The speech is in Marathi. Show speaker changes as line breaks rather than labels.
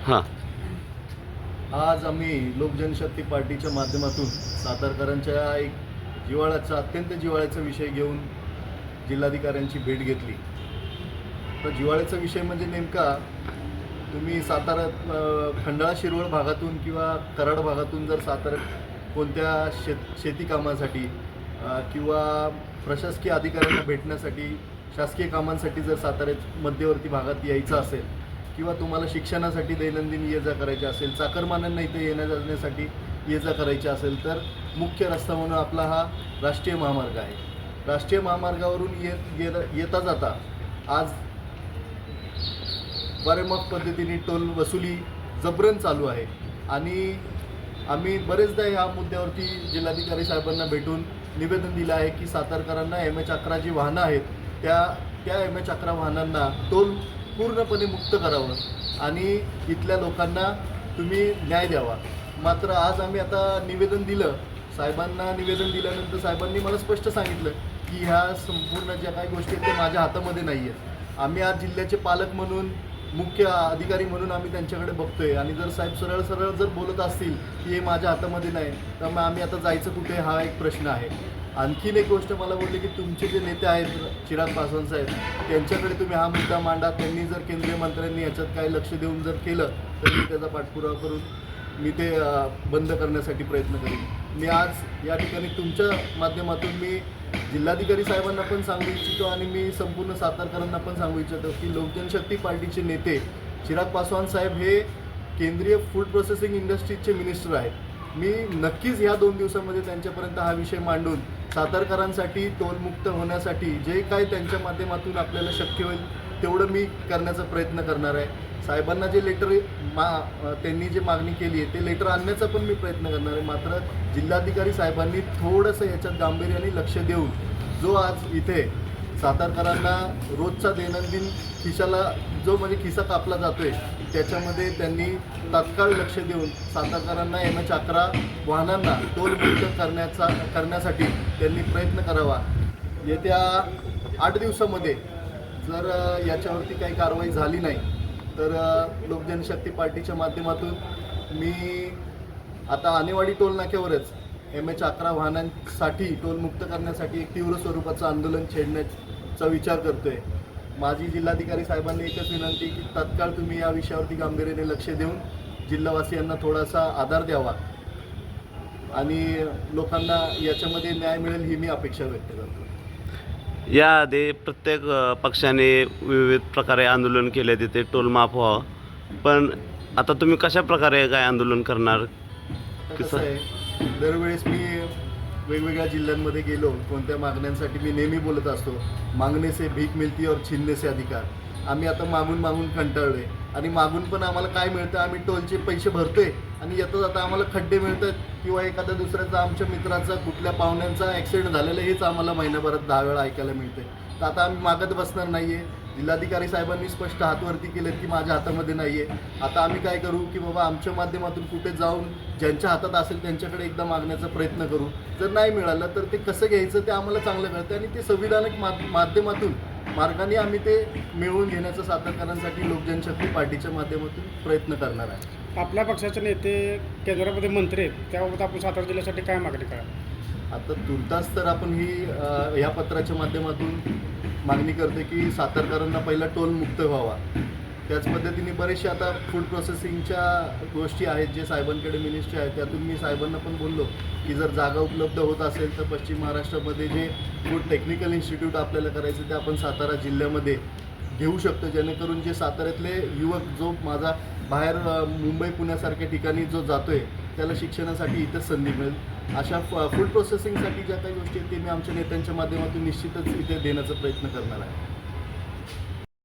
हां,
आज आम्ही लोकजनशक्ती पार्टीच्या माध्यमातून सातारकरांच्या एक अत्यंत जिव्हाळ्याचा विषय घेऊन जिल्हाधिकाऱ्यांची भेट घेतली. तर जिव्हाळ्याचा विषय म्हणजे नेमका तुम्ही सातारा खंडाळा शिरवळ भागातून किंवा कराड भागातून जर साताऱ्यात कोणत्या शेती कामासाठी किंवा प्रशासकीय अधिकाऱ्यांना भेटण्यासाठी शासकीय कामांसाठी जर साताऱ्यात मध्यवर्ती भागात यायचं असेल किंवा तुम्हाला शिक्षणासाठी दैनंदिन ये जा करायची असेल, चाकरमान्यांना इथे येण्या जाण्यासाठी ये जा करायची असेल तर मुख्य रस्ता म्हणून आपला हा राष्ट्रीय महामार्ग आहे. राष्ट्रीय महामार्गावरून येता जाता आज वारेमाप पद्धतीने टोल वसुली जबरन चालू आहे आणि आम्ही बरेचदा ह्या मुद्द्यावरती जिल्हाधिकारी साहेबांना भेटून निवेदन दिलं आहे की सातारकरांना MH11 जी वाहनं आहेत त्या MH11 वाहनांना टोल पूर्णपणे मुक्त करावं आणि इथल्या लोकांना तुम्ही न्याय द्यावा. मात्र आज आम्ही आता निवेदन दिलं साहेबांना. निवेदन दिल्यानंतर साहेबांनी मला स्पष्ट सांगितलं की ह्या संपूर्ण ज्या काही गोष्टी आहेत ते माझ्या हातामध्ये नाही आहेत. आम्ही आज जिल्ह्याचे पालक म्हणून, मुख्य अधिकारी म्हणून आम्ही त्यांच्याकडे बघतोय आणि जर साहेब सरळ जर बोलत असतील की हे माझ्या हातामध्ये नाही तर मग आम्ही आता जायचं कुठे हा एक प्रश्न आहे. आणखीन एक गोष्ट मला बोलले की तुमचे जे नेते आहेत चिराग पासवान साहेब त्यांच्याकडे तुम्ही हा मुद्दा मांडा. त्यांनी जर केंद्रीय मंत्र्यांनी याच्यात काही लक्ष देऊन जर केलं तर मी त्याचा पाठपुरावा करून मी ते बंद करण्यासाठी प्रयत्न करेन. मी आज या ठिकाणी तुमच्या माध्यमातून मी जिल्हाधिकारी साहेबांना पण सांगू इच्छितो आणि मी संपूर्ण सातारकरांना पण सांगू इच्छितो की लोकजनशक्ती पार्टीचे नेते चिराग पासवान साहेब हे केंद्रीय फूड प्रोसेसिंग इंडस्ट्रीजचे मिनिस्टर आहेत. मी नक्कीच ह्या 2 दिवसांमध्ये त्यांच्यापर्यंत हा विषय मांडून सातारकरांसाठी टोलमुक्त होण्यासाठी जे काही त्यांच्या माध्यमातून आपल्याला शक्य होईल तेवढं मी करण्याचा प्रयत्न करणार आहे. साहेबांना जे लेटर त्यांनी जे मागणी केली आहे ते लेटर आणण्याचा पण मी प्रयत्न करणार आहे. मात्र जिल्हाधिकारी साहेबांनी थोडंसं याच्यात गांभीर्याने लक्ष देऊन जो आज इथे सातारकरांना रोजचा दैनंदिन खिशाला जो म्हणजे खिसा कापला जातोय त्याच्यामध्ये त्यांनी तात्काळ लक्ष देऊन सातारकरांना MH11 वाहनांना टोलमुक्त करण्यासाठी त्यांनी प्रयत्न करावा. येत्या 8 दिवसामध्ये जर याच्यावरती काही कारवाई झाली नाही तर लोकजनशक्ती पार्टीच्या माध्यमातून मी आता आणेवाडी टोल नाक्यावरच MH11 वाहनांसाठी टोलमुक्त करण्यासाठी एक तीव्र स्वरूपाचं आंदोलन छेडण्याचा विचार करतोय. माझी जिल्हाधिकारी साहेबांनी एकच विनंती की तात्काळ तुम्ही या विषयावरती गांभीर्याने लक्ष देऊन जिल्हावासियांना थोडासा आधार द्यावा आणि लोकांना याच्यामध्ये न्याय मिळेल ही मी अपेक्षा व्यक्त करतो.
याआधी प्रत्येक पक्षाने विविध प्रकारे आंदोलन केले तिथे टोल माफ व्हावं, पण आता तुम्ही कशा प्रकारे काय आंदोलन करणार?
कसं आहे, दरवेळेस मी वेगवेगळ्या जिल्ह्यांमध्ये गेलो कोणत्या मागण्यांसाठी मी नेहमी बोलत असतो, मागणे से भीक मिळती और छीनने से अधिकार. आम्ही आता मागून कंटाळलो आहे आणि मागून पण आम्हाला काय मिळतं, आम्ही टोलचे पैसे भरतोय आणि येता जाता आम्हाला खड्डे मिळतात किंवा एखाद्या दुसऱ्याचा आमच्या मित्राचा कुठल्या पाहुण्यांचा ॲक्सिडेंट झालेला हेच आम्हाला महिनाभरात 10 वेळा ऐकायला मिळते. तर आता आम्ही मागत बसणार नाही आहे. जिल्हाधिकारी साहेबांनी स्पष्ट हातवरती केलेत की माझ्या हातामध्ये नाही आहे. आता आम्ही काय करू की बाबा आमच्या माध्यमातून कुठे जाऊन ज्यांच्या हातात असेल त्यांच्याकडे एकदा मागण्याचा प्रयत्न करू. जर नाही मिळालं तर ते कसं घ्यायचं ते आम्हाला चांगलं कळतं आणि ते संविधानिक माध्यमातून मार्गाने आम्ही ते मिळवून घेण्याचा सातारकरांसाठी लोकजनशक्ती पार्टीच्या माध्यमातून प्रयत्न करणार आहे.
आपल्या पक्षाचे नेते केंद्रामध्ये मंत्री आहेत, त्याबाबत आपण सातारा जिल्ह्यासाठी काय मागणी करा?
आता तुर्तास तर आपण ही या पत्राच्या माध्यमातून मागणी करते की सातारकरांना पहिला टोल मुक्त व्हावा. त्याच पद्धतीने बरेचसे आता फूड प्रोसेसिंगच्या गोष्टी आहेत जे साहेबांकडे मिनिस्ट्री आहे. त्यातून मी साहेबांना पण बोललो की जर जागा उपलब्ध होत असेल तर पश्चिम महाराष्ट्रामध्ये जे फूड टेक्निकल इन्स्टिट्यूट आपल्याला करायचं ते आपण सातारा जिल्ह्यामध्ये घेऊ शकतो, जेणेकरून जे साताऱ्यातले युवक जो माझा बाहेर मुंबई पुण्यासारख्या ठिकाणी जो जातोय त्याला शिक्षणासाठी इथंच संधी मिळेल. अशा फूड प्रोसेसिंगसाठी ज्या काही गोष्टी आहेत ते मी आमच्या नेत्यांच्या माध्यमातून निश्चितच इथे देण्याचा प्रयत्न करणार आहे.